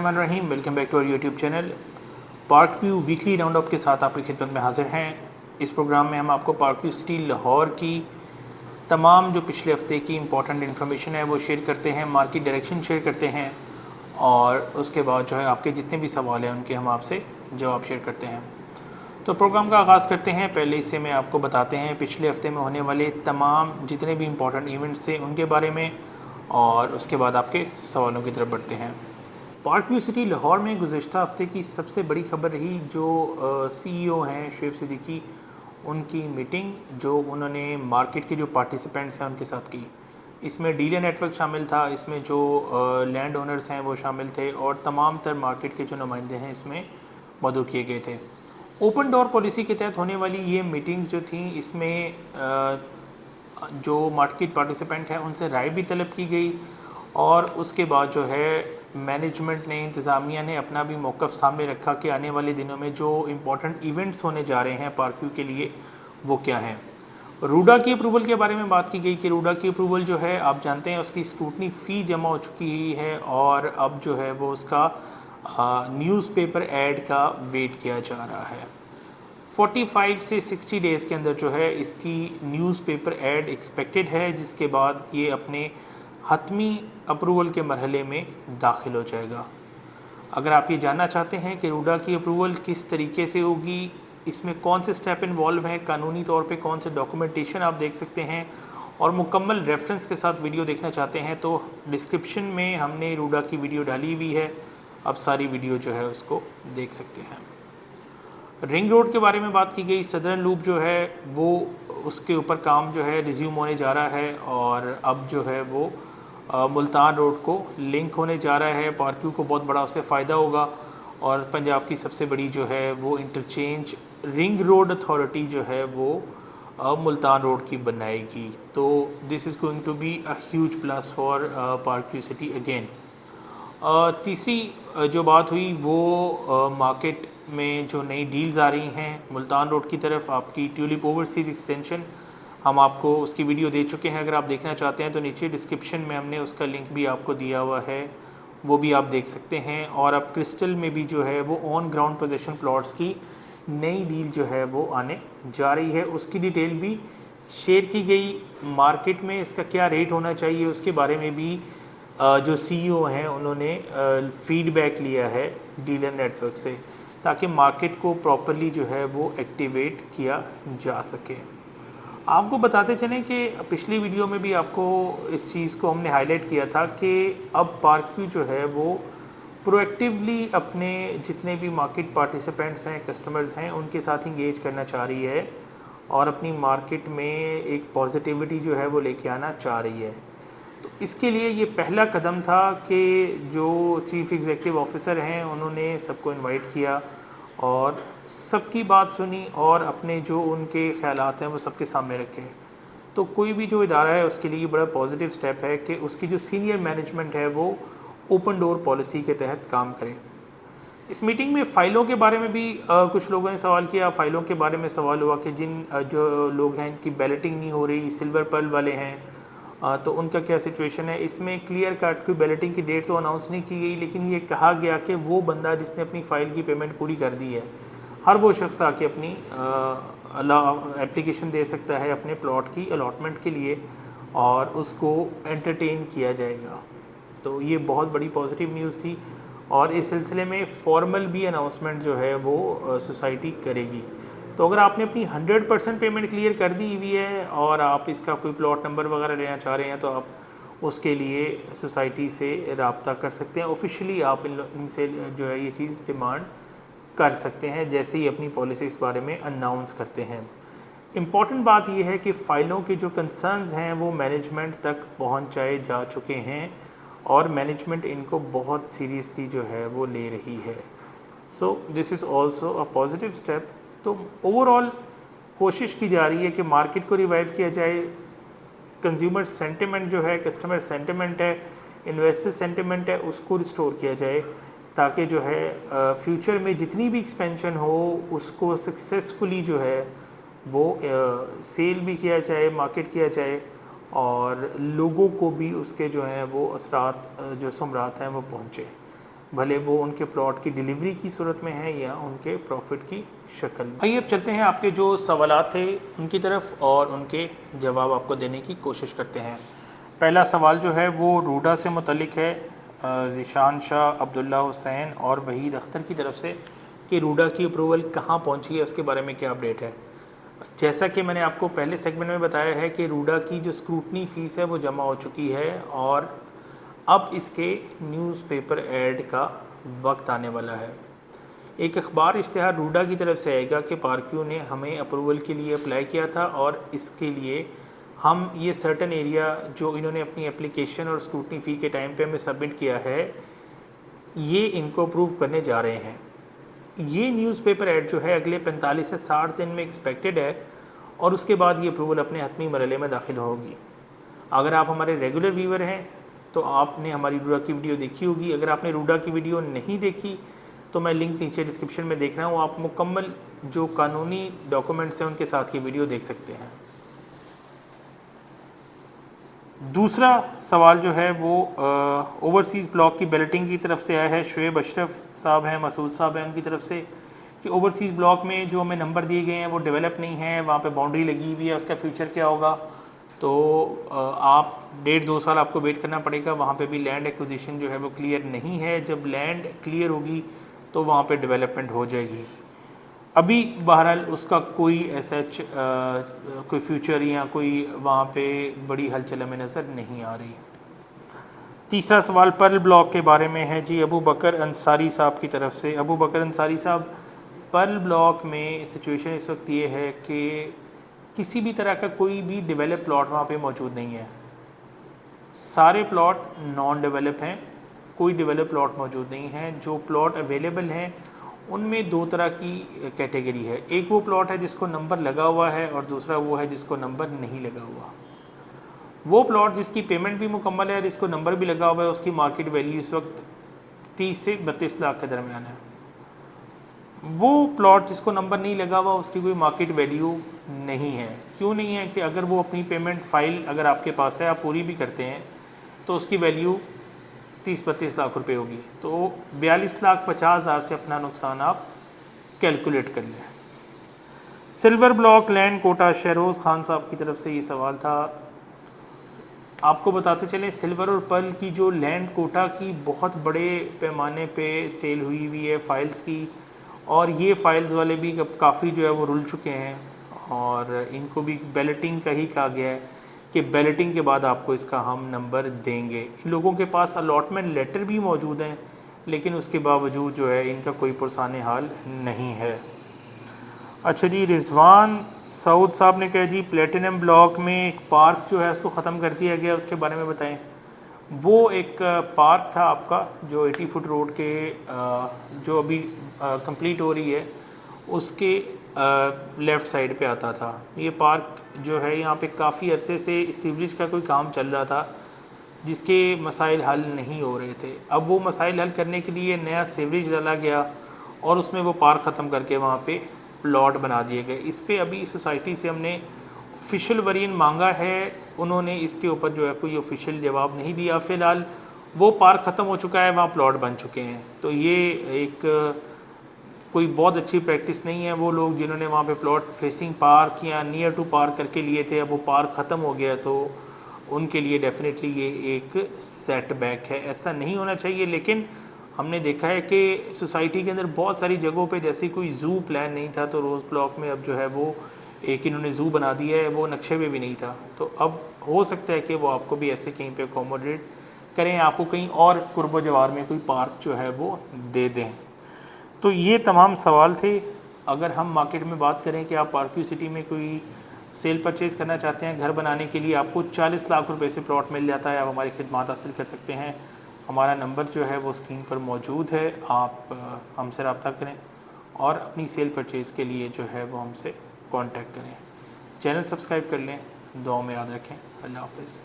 बिस्मिल्लाहिर्रहमानिर्रहीम। Welcome back to our YouTube channel. Park View weekly round up के साथ आपकी खिदमत में हाजिर हैं। इस प्रोग्राम में हम आपको पार्क व्यू सिटी लाहौर की तमाम जो पिछले हफ्ते की इंपॉर्टेंट इन्फॉर्मेशन है वो शेयर करते हैं, मार्केट डायरेक्शन शेयर करते हैं और उसके बाद जो है आपके जितने भी सवाल हैं उनके हम आपसे जवाब शेयर करते हैं। तो प्रोग्राम का आगाज़ करते हैं। पहले इससे मैं आपको बताते हैं पिछले हफ्ते में होने वाले तमाम जितने भी इम्पोर्टेंट इवेंट्स थे उनके बारे में और उसके बाद आपके सवालों की तरफ बढ़ते हैं। पार्क व्यू सिटी लाहौर में गुज़श्ता हफ्ते की सबसे बड़ी खबर रही जो CEO हैं शुएब सिद्दीकी, उनकी मीटिंग जो उन्होंने मार्केट के जो पार्टिसिपेंट्स हैं उनके साथ की। इसमें डीलर नेटवर्क शामिल था, इसमें जो लैंड ओनर्स हैं वो शामिल थे और तमाम तर मार्केट के जो नुमाइंदे हैं इसमें मदऊ किए गए थे। ओपन डोर पॉलिसी के तहत होने वाली ये मीटिंग्स जो थी इसमें जो मार्केट पार्टिसिपेंट हैं उनसे राय भी तलब की गई और उसके बाद जो है मैनेजमेंट ने, इंतज़ामिया ने अपना भी मौक़िफ़ सामने रखा कि आने वाले दिनों में जो इम्पोर्टेंट इवेंट्स होने जा रहे हैं पार्क व्यू के लिए वो क्या हैं। रूडा की अप्रूवल के बारे में बात की गई कि रूडा की अप्रूवल जो है आप जानते हैं उसकी स्क्रूटनी फ़ी जमा हो चुकी है और अब जो है वो उसका न्यूज़पेपर ऐड का वेट किया जा रहा है। 45 से 60 डेज़ के अंदर जो है इसकी न्यूज़पेपर ऐड एक्सपेक्टेड है, जिसके बाद ये अपने हतमी अप्रूवल के मरहले में दाखिल हो जाएगा। अगर आप ये जानना चाहते हैं कि रूडा की अप्रूवल किस तरीके से होगी, इसमें कौन से स्टेप इन्वॉल्व हैं, कानूनी तौर पे कौन से डॉक्यूमेंटेशन आप देख सकते हैं और मुकम्मल रेफरेंस के साथ वीडियो देखना चाहते हैं तो डिस्क्रिप्शन में हमने रूडा की वीडियो डाली हुई है, अब सारी वीडियो जो है उसको देख सकते हैं। रिंग रोड के बारे में बात की गई। सदर्न लूप जो है वो उसके ऊपर काम जो है रिज्यूम होने जा रहा है और अब जो है वो मुल्तान रोड को लिंक होने जा रहा है। पार्क व्यू को बहुत बड़ा उससे फ़ायदा होगा और पंजाब की सबसे बड़ी जो है वो इंटरचेंज रिंग रोड अथॉरिटी जो है वो मुल्तान रोड की बनाएगी। तो this is going to be a huge plus for Park View City again. तीसरी जो बात हुई वो मार्केट में जो नई डील्स आ रही हैं मुल्तान रोड की तरफ, आपकी ट्यूलिप ओवरसीज़ एक्सटेंशन, हम आपको उसकी वीडियो दे चुके हैं। अगर आप देखना चाहते हैं तो नीचे डिस्क्रिप्शन में हमने उसका लिंक भी आपको दिया हुआ है, वो भी आप देख सकते हैं। और अब क्रिस्टल में भी जो है वो ऑन ग्राउंड पोजीशन प्लॉट्स की नई डील जो है वो आने जा रही है, उसकी डिटेल भी शेयर की गई। मार्केट में इसका क्या रेट होना चाहिए उसके बारे में भी जो CEO हैं उन्होंने फीडबैक लिया है डीलर नेटवर्क से, ताकि मार्केट को प्रॉपर्ली जो है वो एक्टिवेट किया जा सके। आपको बताते चलें कि पिछली वीडियो में भी आपको इस चीज़ को हमने हाईलाइट किया था कि अब पार्क व्यू जो है वो प्रोएक्टिवली अपने जितने भी मार्केट पार्टिसिपेंट्स हैं, कस्टमर्स हैं, उनके साथ इंगेज करना चाह रही है और अपनी मार्केट में एक पॉजिटिविटी जो है वो लेके आना चाह रही है। तो इसके लिए ये पहला कदम था कि जो चीफ़ एग्जीक्यूटिव ऑफिसर हैं उन्होंने सबको इनवाइट किया और सबकी बात सुनी और अपने जो उनके ख़यालात हैं वो सबके सामने रखे। तो कोई भी जो इदारा है उसके लिए बड़ा पॉजिटिव स्टेप है कि उसकी जो सीनियर मैनेजमेंट है वो ओपन डोर पॉलिसी के तहत काम करे। इस मीटिंग में फ़ाइलों के बारे में भी कुछ लोगों ने सवाल किया। फ़ाइलों के बारे में सवाल हुआ कि जिन जो लोग हैं इनकी बैलेटिंग नहीं हो रही, सिल्वर पर्ल वाले हैं, तो उनका क्या सिचुएशन है। इसमें क्लियर कट कोई बैलेटिंग की डेट तो अनाउंस नहीं की गई, लेकिन ये कहा गया कि वो बंदा जिसने अपनी फ़ाइल की पेमेंट पूरी कर दी है, हर वो शख्स आके अपनी एप्लीकेशन दे सकता है अपने प्लॉट की अलॉटमेंट के लिए और उसको एंटरटेन किया जाएगा। तो ये बहुत बड़ी पॉजिटिव न्यूज़ थी और इस सिलसिले में फॉर्मल भी अनाउंसमेंट जो है वो सोसाइटी करेगी। तो अगर आपने अपनी 100% पेमेंट क्लियर कर दी हुई है और आप इसका कोई प्लॉट नंबर वगैरह लेना चाह रहे हैं तो आप उसके लिए सोसाइटी से रब्ता कर सकते हैं। ऑफिशियली आप इनसे जो है ये चीज़ डिमांड कर सकते हैं जैसे ही अपनी पॉलिसी इस बारे में अनाउंस करते हैं। इम्पॉर्टेंट बात यह है कि फ़ाइलों के जो कंसर्न्स हैं वो मैनेजमेंट तक पहुंचाए जा चुके हैं और मैनेजमेंट इनको बहुत सीरियसली जो है वो ले रही है। So this is also a positive step. तो ओवरऑल कोशिश की जा रही है कि मार्केट को रिवाइव किया जाए, कंज्यूमर सेंटिमेंट जो है, कस्टमर सेंटिमेंट है, इन्वेस्टर सेंटिमेंट है, उसको रिस्टोर किया जाए ताकि जो है फ्यूचर में जितनी भी एक्सपेंशन हो उसको सक्सेसफुली जो है वो सेल भी किया जाए, मार्केट किया जाए और लोगों को भी उसके जो हैं वो असरात जो समरात हैं वो पहुँचे। भले वो उनके प्लॉट की डिलीवरी की सूरत में है या उनके प्रॉफिट की शक्ल में। आइए अब चलते हैं आपके जो सवालात थे उनकी तरफ और उनके जवाब आपको देने की कोशिश करते हैं। पहला सवाल जो है वो रूडा से मुतल्लिक है, ज़ीशान शाह, अब्दुल्ला हुसैन और वहीद अख्तर की तरफ से, कि रूडा की अप्रूवल कहाँ पहुँची है, उसके बारे में क्या अपडेट है। जैसा कि मैंने आपको पहले सेगमेंट में बताया है कि रूडा की जो स्क्रूटनी फ़ीस है वो जमा हो चुकी है और अब इसके न्यूज़पेपर ऐड का वक्त आने वाला है। एक अखबार इश्तिहार रूडा की तरफ से आएगा कि पार्क्यू ने हमें अप्रूवल के लिए अप्लाई किया था और इसके लिए हम ये सर्टन एरिया जो इन्होंने अपनी एप्लीकेशन और स्क्रूटनी फ़ी के टाइम पे हमें सबमिट किया है, ये इनको अप्रूव करने जा रहे हैं। ये न्यूज़पेपर ऐड जो है अगले 45 से 60 दिन में एक्सपेक्टेड है और उसके बाद ये अप्रूवल अपने हतमी मरहले में दाखिल होगी। अगर आप हमारे रेगुलर व्यूवर हैं तो आपने हमारी रूडा की वीडियो देखी होगी। अगर आपने रूडा की वीडियो नहीं देखी तो मैं लिंक नीचे डिस्क्रिप्शन में देख रहा हूँ, आप मुकम्मल जो कानूनी डॉक्यूमेंट्स हैं उनके साथ ये वीडियो देख सकते हैं। दूसरा सवाल जो है वो ओवरसीज़ ब्लॉक की बैलेटिंग की तरफ से आया है। शुएब अशरफ साहब हैं, मसूद साहब हैं, उनकी तरफ से कि ओवरसीज़ ब्लॉक में जो हमें नंबर दिए गए हैं वो डेवलप नहीं है, वहाँ पे बाउंड्री लगी हुई है, उसका फ्यूचर क्या होगा। तो आप 1.5-2 साल आपको वेट करना पड़ेगा। वहाँ पे भी लैंड एक्विजिशन जो है वो क्लियर नहीं है। जब लैंड क्लियर होगी तो वहाँ पे डेवलपमेंट हो जाएगी। अभी बहरहाल उसका कोई ऐसा कोई फ्यूचर या कोई वहाँ पे बड़ी हलचल हमें नज़र नहीं आ रही। तीसरा सवाल पर्ल ब्लॉक के बारे में है जी, अबू बकर अंसारी साहब की तरफ से। अबू बकर अंसारी साहब, पर्ल ब्लॉक में सिचुएशन इस वक्त ये है कि किसी भी तरह का कोई भी डेवलप प्लॉट वहाँ पे मौजूद नहीं है। सारे प्लॉट नॉन डेवलप हैं, कोई डेवलप प्लॉट मौजूद नहीं है। जो प्लॉट अवेलेबल हैं उनमें 2 तरह की कैटेगरी है। एक वो प्लॉट है जिसको नंबर लगा हुआ है और दूसरा वो है जिसको नंबर नहीं लगा हुआ। वो प्लॉट जिसकी पेमेंट भी मुकम्मल है और जिसको नंबर भी लगा हुआ है, उसकी मार्केट वैल्यू इस वक्त 30 से 32 लाख के दरमियान है। वो प्लॉट जिसको नंबर नहीं लगा हुआ उसकी कोई मार्केट वैल्यू नहीं है। क्यों नहीं है कि अगर वो अपनी पेमेंट फ़ाइल अगर आपके पास है, आप पूरी भी करते हैं, तो उसकी वैल्यू 30-32 लाख रुपए होगी। तो 42,50,000 से अपना नुकसान आप कैलकुलेट कर लें। Silver block land quota, Shahroz Khan sahab की तरफ से ये सवाल था। आपको बताते चलें, सिल्वर और पर्ल की जो लैंड कोटा की बहुत बड़े पैमाने पे सेल हुई है फ़ाइल्स की, और ये फ़ाइल्स वाले भी काफ़ी जो है वो रुल चुके हैं और इनको भी बैलेटिंग का ही कहा गया है कि बैलेटिंग के बाद आपको इसका हम नंबर देंगे। इन लोगों के पास अलॉटमेंट लेटर भी मौजूद हैं, लेकिन उसके बावजूद जो है इनका कोई पुरसाने हाल नहीं है। अच्छा जी, रिजवान सऊद साहब ने कहा जी प्लेटिनम ब्लॉक में एक पार्क जो है उसको ख़त्म कर दिया गया, उसके बारे में बताएं। वो एक पार्क था आपका जो 80 फुट रोड के जो अभी कंप्लीट हो रही है उसके लेफ़्ट साइड पे आता था। ये पार्क जो है यहाँ पे काफ़ी अरसे से सीवरेज का कोई काम चल रहा था जिसके मसाइल हल नहीं हो रहे थे। अब वो मसाइल हल करने के लिए नया सीवरेज डाला गया और उसमें वो पार्क ख़त्म करके वहाँ पे प्लॉट बना दिए गए। इस पे अभी सोसाइटी से हमने ऑफिशियल वर्जन मांगा है, उन्होंने इसके ऊपर जो है कोई ऑफिशियल जवाब नहीं दिया। फ़िलहाल वो पार्क ख़त्म हो चुका है, वहाँ प्लॉट बन चुके हैं। तो ये एक कोई बहुत अच्छी प्रैक्टिस नहीं है। वो लोग जिन्होंने वहाँ पे प्लॉट फेसिंग पार्क या नियर टू पार्क करके लिए थे, अब वो पार्क ख़त्म हो गया तो उनके लिए डेफिनेटली ये एक सेटबैक है। ऐसा नहीं होना चाहिए, लेकिन हमने देखा है कि सोसाइटी के अंदर बहुत सारी जगहों पे जैसे कोई ज़ू प्लान नहीं था तो रोज़ ब्लॉक में अब जो है वो एक इन्होंने ज़ू बना दिया है, वो नक्शे में भी नहीं था। तो अब हो सकता है कि वो आपको भी ऐसे कहीं पे अकोमोडेट करें, आपको कहीं और कुर्बो जवार में कोई पार्क जो है वो दे दें। तो ये तमाम सवाल थे। अगर हम मार्केट में बात करें कि आप पार्क्यू सिटी में कोई सेल परचेज़ करना चाहते हैं, घर बनाने के लिए आपको 40 लाख रुपए से प्लॉट मिल जाता है, आप हमारी खिदमत हासिल कर सकते हैं। हमारा नंबर जो है वो स्क्रीन पर मौजूद है, आप हमसे रब्ता करें और अपनी सेल परचेज़ के लिए जो है वो हमसे कांटेक्ट करें। चैनल सब्सक्राइब कर लें, दुआ में याद रखें। अल्लाह हाफ़िज़।